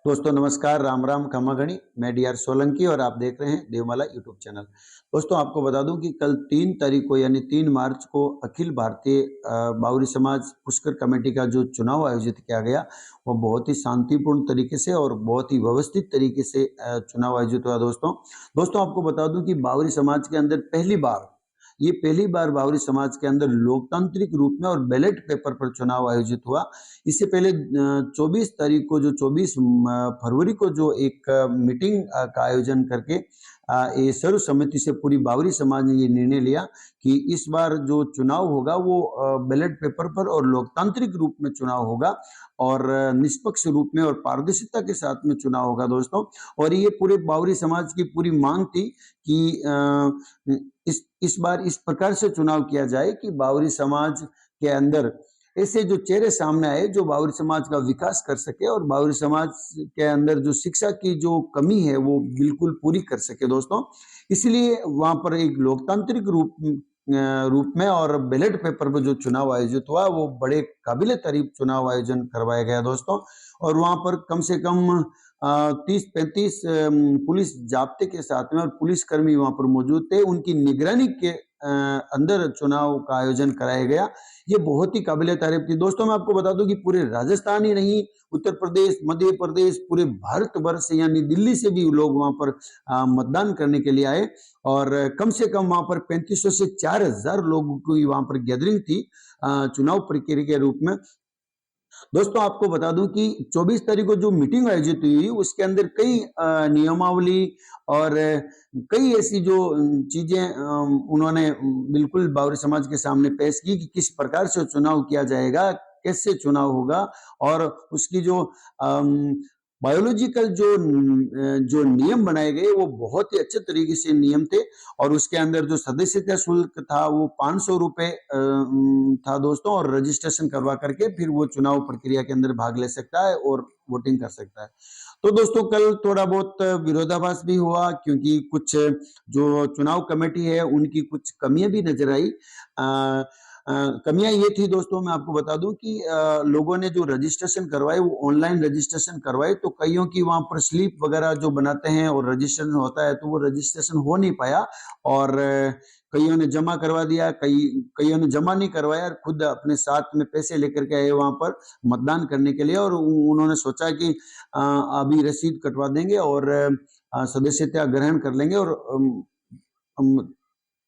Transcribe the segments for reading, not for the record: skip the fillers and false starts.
दोस्तों नमस्कार, राम राम, खमा गणी। मैं डीआर सोलंकी और आप देख रहे हैं देवमाला यूट्यूब चैनल। दोस्तों आपको बता दूं कि कल 3 तारीख को यानी 3 मार्च को अखिल भारतीय बाउरी समाज पुष्कर कमेटी का जो चुनाव आयोजित किया गया, वो बहुत ही शांतिपूर्ण तरीके से और बहुत ही व्यवस्थित तरीके से चुनाव आयोजित हुआ दोस्तों। दोस्तों आपको बता दूं कि बाउरी समाज के अंदर पहली बार बाउरी समाज के अंदर लोकतांत्रिक रूप में और बैलेट पेपर पर चुनाव आयोजित हुआ। इससे पहले 24 तारीख को जो 24 फरवरी को जो एक मीटिंग का आयोजन करके ये सर्व सम्मति से पूरी बावरी समाज ने ये निर्णय लिया कि इस बार जो चुनाव होगा वो बैलेट पेपर पर और लोकतांत्रिक रूप में चुनाव होगा और निष्पक्ष रूप में और पारदर्शिता के साथ में चुनाव होगा दोस्तों। और ये पूरे बावरी समाज की पूरी मांग थी कि इस बार इस प्रकार से चुनाव किया जाए कि बावरी समाज के अंदर ऐसे जो चेहरे सामने आए जो बावरी समाज का विकास कर सके और बावरी समाज के अंदर जो शिक्षा की जो कमी है वो बिल्कुल पूरी कर सके दोस्तों। इसलिए वहां पर एक लोकतांत्रिक रूप में और बैलेट पेपर पर जो चुनाव आयोजित हुआ वो बड़े काबिले तारीफ चुनाव आयोजन करवाया गया दोस्तों। और वहां पर कम से कम 30-35 पुलिस जाब्ते के साथ में और पुलिसकर्मी वहां पर मौजूद थे। उनकी निगरानी के अंदर चुनाव का आयोजन कराया गया। ये बहुत ही काबिले तारीफ थी दोस्तों। मैं आपको बता दूं कि पूरे राजस्थान ही नहीं, उत्तर प्रदेश, मध्य प्रदेश, पूरे भारत वर्ष से यानी दिल्ली से भी लोग वहां पर मतदान करने के लिए आए और कम से कम वहां पर 3500 से 4000 लोगों की वहां पर गैदरिंग थी चुनाव प्रक्रिया के रूप में। दोस्तों आपको बता दूं कि 24 तारीख को जो मीटिंग आयोजित हुई उसके अंदर कई नियमावली और कई ऐसी जो चीजें उन्होंने बिल्कुल बावरी समाज के सामने पेश की कि किस प्रकार से चुनाव किया जाएगा, कैसे चुनाव होगा और उसकी जो बायोलॉजिकल जो नियम बनाए गए वो बहुत ही अच्छे तरीके से नियम थे। और उसके अंदर जो सदस्यता शुल्क था वो 500 रुपए था दोस्तों और रजिस्ट्रेशन करवा करके फिर वो चुनाव प्रक्रिया के अंदर भाग ले सकता है और वोटिंग कर सकता है। तो दोस्तों कल थोड़ा बहुत विरोधाभास भी हुआ क्योंकि कुछ जो चुनाव कमेटी है उनकी कुछ कमियां भी नजर आई। कमियां ये थी दोस्तों, मैं आपको बता दूं कि लोगों ने जो रजिस्ट्रेशन करवाए वो ऑनलाइन रजिस्ट्रेशन करवाए, तो कईयों की वहां पर स्लिप वगैरह जो बनाते हैं और रजिस्ट्रेशन होता है तो वो रजिस्ट्रेशन हो नहीं पाया और कईयों ने जमा करवा दिया, कईयों ने जमा नहीं करवाया, खुद अपने साथ में पैसे लेकर के आए वहां पर मतदान करने के लिए और उन्होंने सोचा कि अभी रसीद कटवा देंगे और सदस्यता ग्रहण कर लेंगे और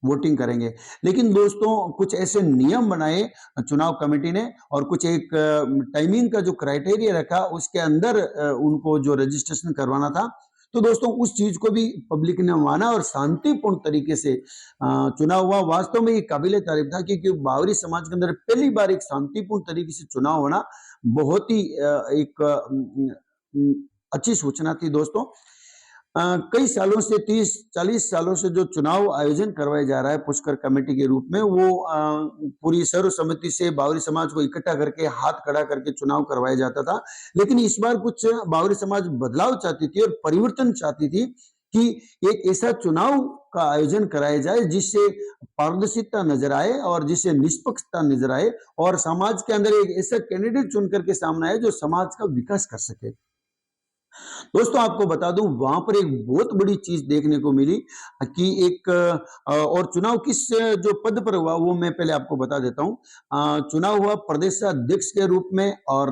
वोटिंग करेंगे। लेकिन दोस्तों कुछ ऐसे नियम बनाए चुनाव कमेटी ने और कुछ एक टाइमिंग का जो क्राइटेरिया रखा उसके अंदर उनको जो रजिस्ट्रेशन करवाना था। तो दोस्तों उस चीज को भी पब्लिक ने माना और शांतिपूर्ण तरीके से चुनाव हुआ। वास्तव में ये काबिले तारीफ था क्योंकि बावरी समाज के अंदर पहली बार एक शांतिपूर्ण तरीके से चुनाव होना बहुत ही एक अच्छी सूचना थी दोस्तों। कई सालों से 30-40 सालों से जो चुनाव आयोजन करवाया जा रहा है पुष्कर कमेटी के रूप में वो पूरी सर्वसम्मति से बावरी समाज को इकट्ठा करके हाथ खड़ा करके चुनाव करवाया जाता था। लेकिन इस बार कुछ बावरी समाज बदलाव चाहती थी और परिवर्तन चाहती थी कि एक ऐसा चुनाव का आयोजन कराया जाए जिससे पारदर्शिता नजर आए और जिससे निष्पक्षता नजर आए और समाज के अंदर एक ऐसा कैंडिडेट चुन करके सामने आए जो समाज का विकास कर सके। दोस्तों आपको बता दूं वहां पर एक बहुत बड़ी चीज देखने को मिली कि एक और चुनाव किस जो पद पर हुआ वो मैं पहले आपको बता देता हूं। चुनाव हुआ प्रदेशाध्यक्ष के रूप में और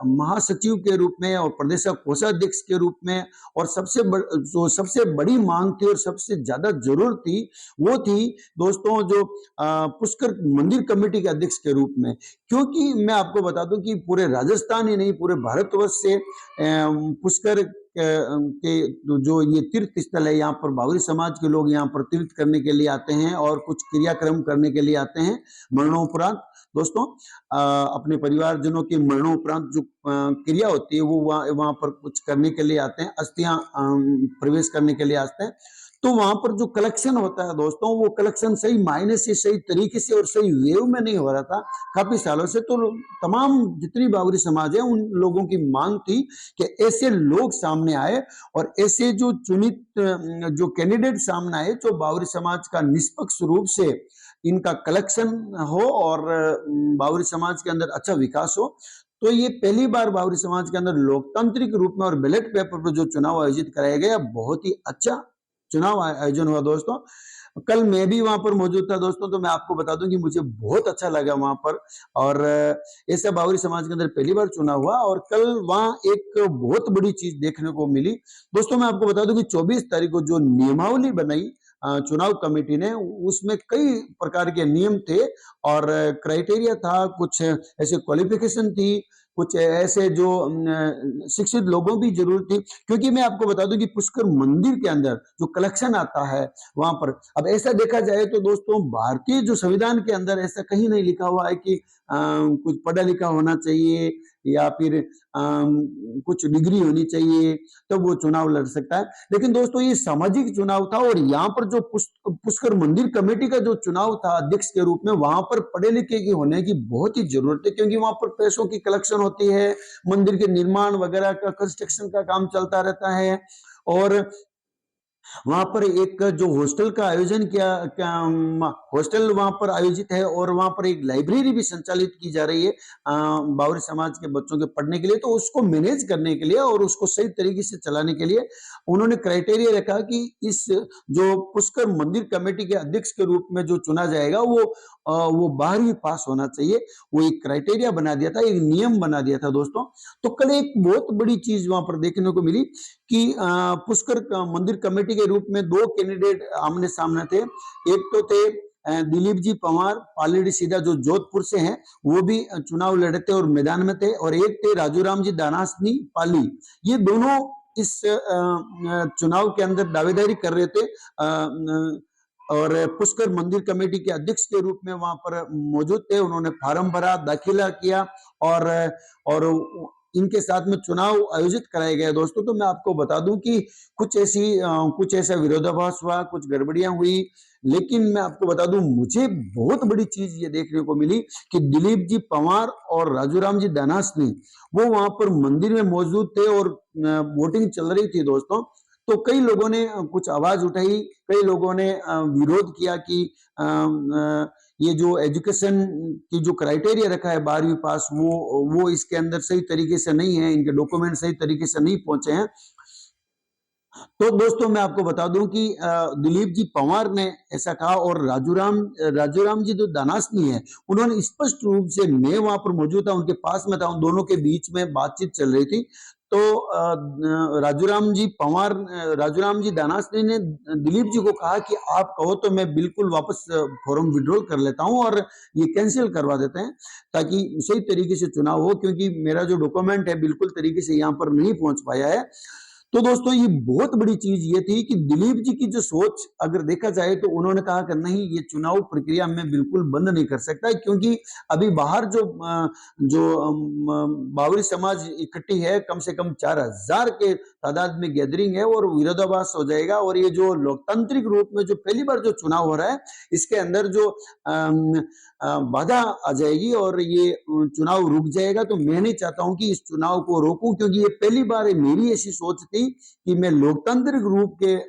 महासचिव के रूप में और प्रदेश कोषाध्यक्ष के रूप में। और जो सबसे बड़ी मांग थी और सबसे ज्यादा जरूरत थी वो थी दोस्तों जो पुष्कर मंदिर कमेटी के अध्यक्ष के रूप में। क्योंकि मैं आपको बता दूं कि पूरे राजस्थान ही नहीं पूरे भारतवर्ष से पुष्कर के जो ये तीर्थ स्थल है यहाँ पर बावरी समाज के लोग यहाँ पर तीर्थ करने के लिए आते हैं और कुछ क्रियाक्रम करने के लिए आते हैं मरणोपरांत। दोस्तों अपने परिवारजनों के मरणोपरांत जो क्रिया होती है वो वहां पर कुछ करने के लिए आते हैं, अस्थियां प्रवेश करने के लिए आते हैं। तो वहां पर जो कलेक्शन होता है दोस्तों वो कलेक्शन सही मायने से सही तरीके से और सही वेव में नहीं हो रहा था काफी सालों से। तो तमाम जितनी बावरी समाज है उन लोगों की मांग थी कि ऐसे लोग सामने आए और ऐसे जो चुनित जो कैंडिडेट सामने आए जो बावरी समाज का निष्पक्ष रूप से इनका कलेक्शन हो और बावरी समाज के अंदर अच्छा विकास हो। तो ये पहली बार बावरी समाज के अंदर लोकतांत्रिक रूप में और बैलेट पेपर पर जो चुनाव आयोजित कराया गया, बहुत ही अच्छा चुनाव आयोजन हुआ दोस्तों। कल मैं भी वहां पर मौजूद था दोस्तों, तो मैं आपको बता दूं कि मुझे बहुत अच्छा लगा वहां पर। और ऐसा बावरी समाज के अंदर पहली बार चुनाव हुआ और कल वहां एक बहुत बड़ी चीज देखने को मिली दोस्तों। मैं आपको बता दूं कि 24 तारीख को जो नियमावली बनाई चुनाव कमेटी ने, उसमें कई प्रकार के नियम थे और क्राइटेरिया था, कुछ ऐसे क्वालिफिकेशन थी, कुछ ऐसे जो शिक्षित लोगों की जरूरत थी। क्योंकि मैं आपको बता दूं कि पुष्कर मंदिर के अंदर जो कलेक्शन आता है वहां पर, अब ऐसा देखा जाए तो दोस्तों भारतीय जो संविधान के अंदर ऐसा कहीं नहीं लिखा हुआ है कि कुछ पढ़ा लिखा होना चाहिए या फिर कुछ डिग्री होनी चाहिए तब तो वो चुनाव लड़ सकता है। लेकिन दोस्तों ये सामाजिक चुनाव था और यहाँ पर जो पुष्कर मंदिर कमेटी का जो चुनाव था अध्यक्ष के रूप में, वहां पर पढ़े लिखे की होने की बहुत ही जरूरत है, क्योंकि वहां पर पैसों की कलेक्शन होती है, मंदिर के निर्माण वगैरह का कंस्ट्रक्शन का काम चलता रहता है। और वहां पर एक जो हॉस्टल का आयोजन किया, हॉस्टल वहां पर आयोजित है और वहां पर एक लाइब्रेरी भी संचालित की जा रही है बावरी समाज के बच्चों के पढ़ने के लिए। तो उसको मैनेज करने के लिए और उसको सही तरीके से चलाने के लिए उन्होंने क्राइटेरिया रखा कि इस जो पुष्कर मंदिर कमेटी के अध्यक्ष के रूप में जो चुना जाएगा वो 12वीं पास होना चाहिए। वो एक क्राइटेरिया बना दिया था, एक नियम बना दिया था दोस्तों। तो कल एक बहुत बड़ी चीज वहां पर देखने को मिली कि पुष्कर मंदिर कमेटी के रूप में 2 कैंडिडेट आमने सामने थे। एक तो थे दिलीप जी पंवार पालीडी सीधा, जो जोधपुर से हैं, वो भी चुनाव लड़े थे और मैदान में थे। और एक थे राजूराम जी दानासनी पाली, ये दोनों इस चुनाव के अंदर दावेदारी कर रहे थे और पुष्कर मंदिर कमेटी के अध्यक्ष के रूप में वहां पर मौजूद थे। उन्होंने फार्म भरा, दाखिला किया और इनके साथ में चुनाव आयोजित कराया गया दोस्तों। तो मैं आपको बता दूं कि कुछ ऐसा विरोधाभास हुआ, कुछ गड़बड़ियां हुई, लेकिन मैं आपको बता दूं मुझे बहुत बड़ी चीज ये देखने को मिली कि दिलीप जी पंवार और राजूराम जी दानासनी वो वहां पर मंदिर में मौजूद थे और वोटिंग चल रही थी दोस्तों। तो कई लोगों ने कुछ आवाज उठाई, कई लोगों ने विरोध किया कि ये जो एजुकेशन की जो क्राइटेरिया रखा है 12वीं पास, वो इसके अंदर सही तरीके से नहीं है, इनके डॉक्यूमेंट सही तरीके से नहीं पहुंचे हैं। तो दोस्तों मैं आपको बता दूं कि दिलीप जी पंवार ने ऐसा कहा और राजूराम जी जो दानासनी है, उन्होंने स्पष्ट रूप से, मैं वहां पर मौजूद था, उनके पास में था, उन दोनों के बीच में बातचीत चल रही थी। तो राजूराम जी दानासनी ने दिलीप जी को कहा कि आप कहो तो मैं बिल्कुल वापस फॉर्म विड्रॉल कर लेता हूं और ये कैंसिल करवा देते हैं, ताकि सही तरीके से चुनाव हो, क्योंकि मेरा जो डॉक्यूमेंट है बिल्कुल तरीके से यहाँ पर नहीं पहुंच पाया है। तो दोस्तों ये बहुत बड़ी चीज ये थी कि दिलीप जी की जो सोच अगर देखा जाए तो उन्होंने कहा कि नहीं, ये चुनाव प्रक्रिया में बिल्कुल बंद नहीं कर सकता, क्योंकि अभी बाहर जो बावरी समाज इकट्ठी है, कम से कम 4000 के तादाद में गैदरिंग है और विरोधाभास हो जाएगा। और ये जो लोकतांत्रिक रूप में जो पहली बार जो चुनाव हो रहा है, इसके अंदर जो बाधा आ जाएगी और ये चुनाव रुक जाएगा। तो मैं नहीं चाहता हूं कि इस चुनाव को रोकूं, क्योंकि ये पहली बार है, मेरी ऐसी सोच थी कि मैं लोकतांत्रिक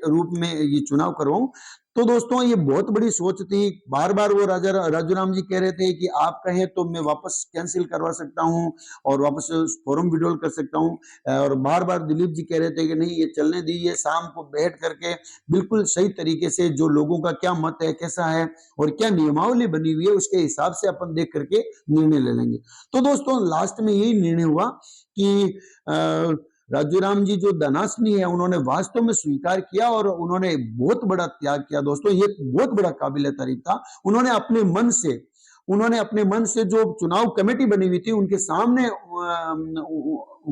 रूप में ये चुनाव करवाऊं। तो दोस्तों ये बहुत बड़ी सोच थी। बार बार वो राजूराम जी कह रहे थे कि आप कहें तो मैं वापस कैंसिल करवा सकता हूं और वापस फॉर्म विड्रॉल कर सकता हूं। और बार बार दिलीप जी कह रहे थे कि नहीं, ये चलने दीजिए, शाम को बैठ करके बिल्कुल सही तरीके से जो लोगों का क्या मत है, कैसा है और क्या नियमावली बनी हुई है, उसके हिसाब से अपन देख करके निर्णय ले लेंगे। तो दोस्तों लास्ट में यही निर्णय हुआ कि राजूराम जी जो दानासनी है, उन्होंने वास्तव में स्वीकार किया और उन्होंने बहुत बड़ा त्याग किया दोस्तों। ये बहुत बड़ा काबिल तारीफ था। उन्होंने अपने मन से जो चुनाव कमेटी बनी हुई थी उनके सामने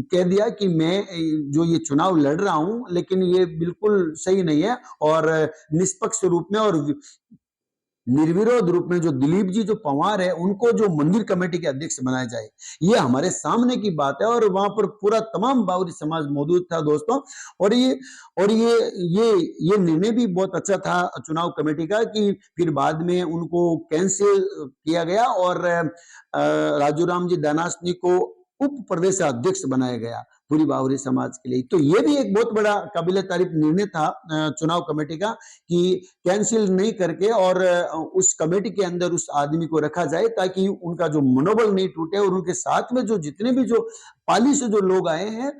कह दिया कि मैं जो ये चुनाव लड़ रहा हूं, लेकिन ये बिल्कुल सही नहीं है और निष्पक्ष रूप में और निर्विरोध रूप में जो दिलीप जी जो पंवार है, उनको जो मंदिर कमेटी के अध्यक्ष बनाया जाए, ये हमारे सामने की बात है। और वहां पर पूरा तमाम बावरी समाज मौजूद था दोस्तों। और ये निर्णय भी बहुत अच्छा था चुनाव कमेटी का कि फिर बाद में उनको कैंसिल किया गया और राजूराम जी दानासनी को उप प्रदेश अध्यक्ष बनाया गया। पूरी बावरी समाज के लिए। तो ये भी एक बहुत बड़ा काबिल तारीफ निर्णय था चुनाव कमेटी का कि कैंसिल नहीं करके और उस कमेटी के अंदर उस आदमी को रखा जाए ताकि उनका जो मनोबल नहीं टूटे और उनके साथ में जो जितने भी जो पाली से जो लोग आए हैं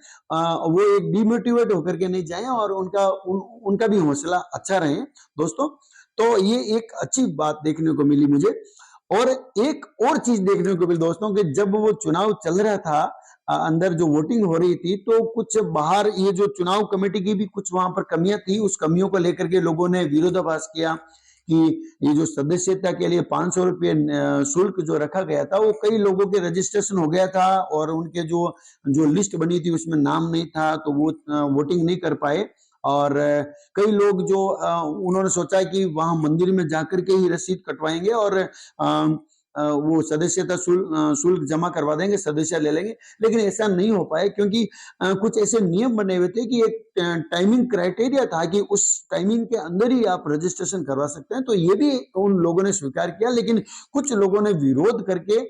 वो एक डिमोटिवेट होकर के नहीं जाए और उनका भी हौसला अच्छा रहे दोस्तों। तो ये एक अच्छी बात देखने को मिली मुझे। और एक और चीज देखने को मिली दोस्तों कि जब वो चुनाव चल रहा था अंदर जो वोटिंग हो रही थी तो कुछ बाहर ये जो चुनाव कमेटी की भी कुछ वहां पर कमियां थी, उस कमियों को लेकर के लोगों ने विरोधाभास किया कि ये जो सदस्यता के लिए 500 रुपये शुल्क जो रखा गया था वो कई लोगों के रजिस्ट्रेशन हो गया था और उनके जो जो लिस्ट बनी थी उसमें नाम नहीं था तो वो वोटिंग नहीं कर पाए। और कई लोग जो उन्होंने सोचा कि वहां मंदिर में जाकर के ही रसीद कटवाएंगे और वो सदस्यता शुल्क जमा करवा देंगे, सदस्य ले लेंगे, लेकिन ऐसा नहीं हो पाया क्योंकि कुछ ऐसे नियम बने हुए थे कि एक टाइमिंग क्राइटेरिया था कि उस टाइमिंग के अंदर ही आप रजिस्ट्रेशन करवा सकते हैं। तो ये भी उन लोगों ने स्वीकार किया, लेकिन कुछ लोगों ने विरोध करके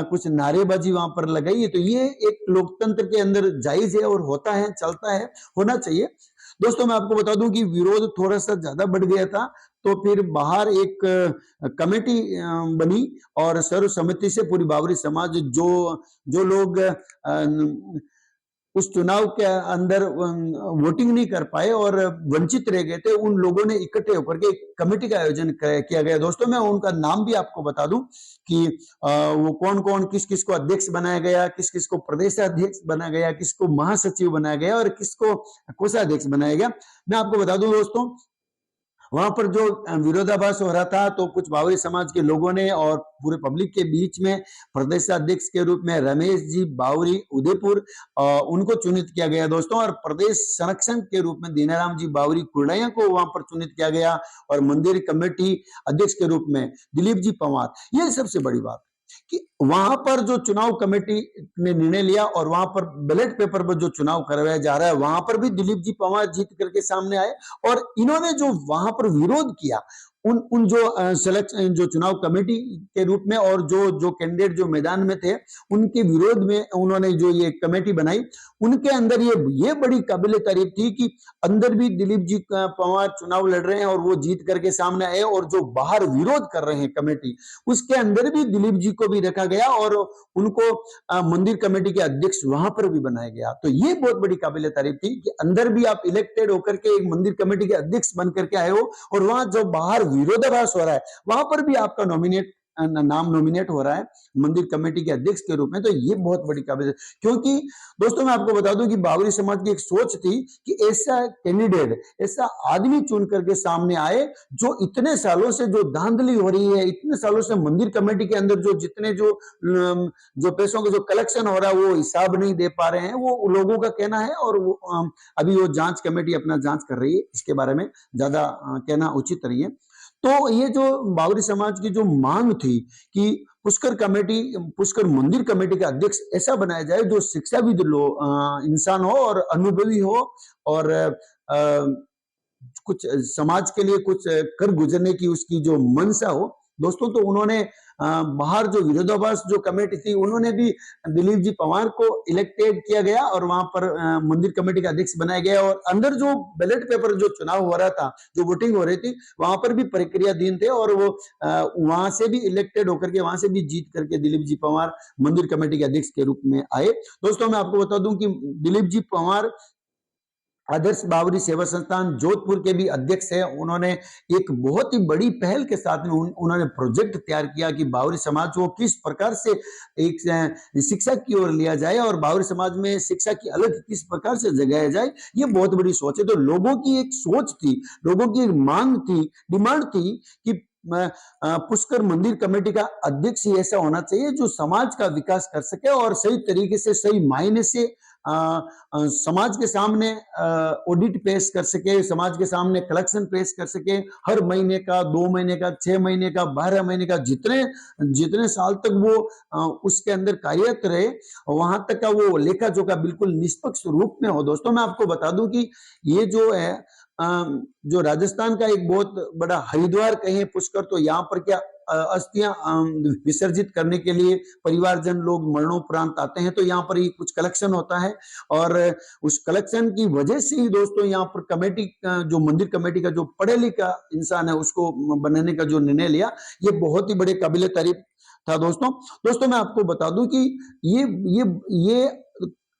कुछ नारेबाजी वहां पर लगाई। तो ये एक लोकतंत्र के अंदर जायज है और होता है, चलता है, होना चाहिए। दोस्तों मैं आपको बता दूं कि विरोध थोड़ा सा ज्यादा बढ़ गया था तो फिर बाहर एक कमेटी बनी और सर्वसम्मति से पूरी बावरी समाज जो जो लोग उस चुनाव के अंदर वोटिंग नहीं कर पाए और वंचित रह गए थे उन लोगों ने इकट्ठे होकर के एक कमेटी का आयोजन किया गया। दोस्तों मैं उनका नाम भी आपको बता दूं कि वो कौन कौन किस किस को अध्यक्ष बनाया गया, किस किस को प्रदेशाध्यक्ष बनाया गया, किसको महासचिव बनाया गया और किसको कोषाध्यक्ष बनाया गया। मैं आपको बता दूं दोस्तों वहां पर जो विरोधाभास हो रहा था तो कुछ बावरी समाज के लोगों ने और पूरे पब्लिक के बीच में प्रदेशाध्यक्ष के रूप में रमेश जी बावरी उदयपुर उनको चुनित किया गया दोस्तों। और प्रदेश संरक्षण के रूप में दीनाराम जी बावरी कुर्डाया को वहां पर चुनित किया गया और मंदिर कमेटी अध्यक्ष के रूप में दिलीप जी पंवार। ये सबसे बड़ी बात कि वहां पर जो चुनाव कमेटी ने निर्णय लिया और वहां पर बैलेट पेपर पर जो चुनाव करवाया जा रहा है वहां पर भी दिलीप जी पंवार जीत करके सामने आए। और इन्होंने जो वहां पर विरोध किया उन जो सिलेक्शन जो चुनाव कमेटी के रूप में और जो जो कैंडिडेट जो मैदान में थे उनके विरोध में उन्होंने जो ये कमेटी बनाई उनके अंदर ये बड़ी काबिल तारीफ थी कि अंदर भी दिलीप जी पंवार चुनाव लड़ रहे हैं और वो जीत करके सामने आए और जो बाहर विरोध कर रहे हैं कमेटी उसके अंदर भी दिलीप जी को भी रखा गया और उनको मंदिर कमेटी के अध्यक्ष वहां पर भी बनाया गया। तो ये बहुत बड़ी काबिल तारीफ थी कि अंदर भी आप इलेक्टेड होकर के एक मंदिर कमेटी के अध्यक्ष बन करके आए हो और वहां जो बाहर विरोधाभास हो रहा है वहां पर भी आपका नाम नॉमिनेट हो रहा है मंदिर कमेटी के अध्यक्ष के रूप में। तो ये बहुत बड़ी काबिल, क्योंकि दोस्तों मैं आपको बता दूं कि बावरी समाज की एक सोच थी कि ऐसा कैंडिडेट ऐसा आदमी चुन करके सामने आए जो इतने सालों से जो धांधली हो रही है, इतने सालों से मंदिर कमेटी के अंदर जो जितने जो पैसों का जो कलेक्शन हो रहा है वो हिसाब नहीं दे पा रहे हैं, वो लोगों का कहना है। और वो अभी वो जांच कमेटी अपना जांच कर रही है, इसके बारे में ज्यादा कहना उचित नहीं है। तो ये जो बावरी समाज की जो मांग थी कि पुष्कर मंदिर कमेटी का अध्यक्ष ऐसा बनाया जाए जो शिक्षाविद इंसान हो और अनुभवी हो और कुछ समाज के लिए कुछ कर गुजरने की उसकी जो मनसा हो दोस्तों। तो उन्होंने बाहर जो विरोधाभास जो कमेटी थी उन्होंने भी दिलीप जी पंवार को इलेक्टेड किया गया और वहां पर मंदिर कमेटी का अध्यक्ष बनाया गया। और अंदर जो बैलेट पेपर जो चुनाव हो रहा था, जो वोटिंग हो रही थी, वहां पर भी प्रक्रियाधीन थे और वो वहां से भी इलेक्टेड होकर के वहां से भी जीत करके दिलीप जी पंवार मंदिर कमेटी के अध्यक्ष के रूप में आए। दोस्तों मैं आपको बता दूं कि दिलीप जी पंवार आदर्श बावरी सेवा संस्थान जोधपुर के भी अध्यक्ष है। उन्होंने एक बहुत ही बड़ी पहल के साथ में उन्होंने प्रोजेक्ट तैयार किया कि बावरी समाज को किस प्रकार से एक शिक्षा की ओर लिया जाए और बावरी समाज में शिक्षा की अलग किस प्रकार से जगाया जाए। ये बहुत बड़ी सोच है। तो लोगों की एक सोच थी, लोगों की एक मांग थी, डिमांड थी कि पुष्कर मंदिर कमेटी का अध्यक्ष ही ऐसा होना चाहिए जो समाज का विकास कर सके और सही तरीके से सही मायने से समाज के सामने ऑडिट पेश कर सके, समाज के सामने कलेक्शन पेश कर सके, हर महीने का, 2 महीने का, 6 महीने का, 12 महीने का, जितने साल तक वो उसके अंदर कार्यरत रहे वहां तक का वो लेखा जोखा बिल्कुल निष्पक्ष रूप में हो। दोस्तों मैं आपको बता दूं कि ये जो है जो राजस्थान का एक बहुत बड़ा हरिद्वार कहें पुष्कर, तो यहाँ पर क्या अस्थियां विसर्जित करने के लिए परिवारजन लोग मरणोपरांत आते हैं, तो यहाँ पर ही कुछ कलेक्शन होता है और उस कलेक्शन की वजह से ही दोस्तों यहाँ पर कमेटी जो मंदिर कमेटी का जो पढ़े लिखा इंसान है उसको बनाने का जो निर्णय लिया, ये बहुत ही बड़े काबिले तारीफ था दोस्तों मैं आपको बता दूं कि ये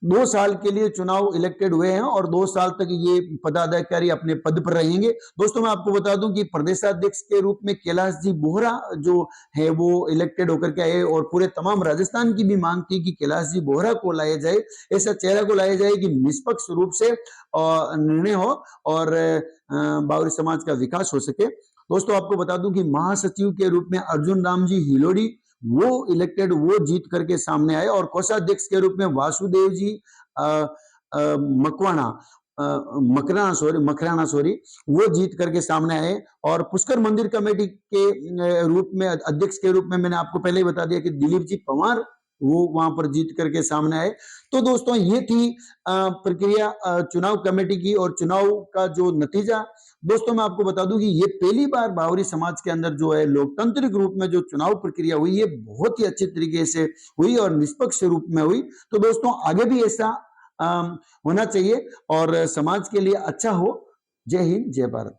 2 साल के लिए चुनाव इलेक्टेड हुए हैं और 2 साल तक ये पदाधिकारी अपने पद पर रहेंगे। दोस्तों मैं आपको बता दूं कि प्रदेशाध्यक्ष के रूप में कैलाश जी बोहरा जो है वो इलेक्टेड होकर के आए और पूरे तमाम राजस्थान की भी मांग थी कि कैलाश जी बोहरा को लाया जाए, ऐसा चेहरा को लाया जाए कि निष्पक्ष रूप से निर्णय हो और बावरी समाज का विकास हो सके। दोस्तों आपको बता दूं कि महासचिव के रूप में अर्जुन राम जी हिलोड़ी वो इलेक्टेड, वो जीत करके सामने आए और कोषाध्यक्ष के रूप में वासुदेव जी मकराना वो जीत करके सामने आए और पुष्कर मंदिर कमेटी के रूप में अध्यक्ष के रूप में मैंने आपको पहले ही बता दिया कि दिलीप जी पंवार वो वहां पर जीत करके सामने आए। तो दोस्तों ये थी प्रक्रिया चुनाव कमेटी की और चुनाव का जो नतीजा। दोस्तों मैं आपको बता दूं कि ये पहली बार बावरी समाज के अंदर जो है लोकतांत्रिक रूप में जो चुनाव प्रक्रिया हुई ये बहुत ही अच्छी तरीके से हुई और निष्पक्ष रूप में हुई। तो दोस्तों आगे भी ऐसा होना चाहिए और समाज के लिए अच्छा हो। जय हिंद, जय भारत।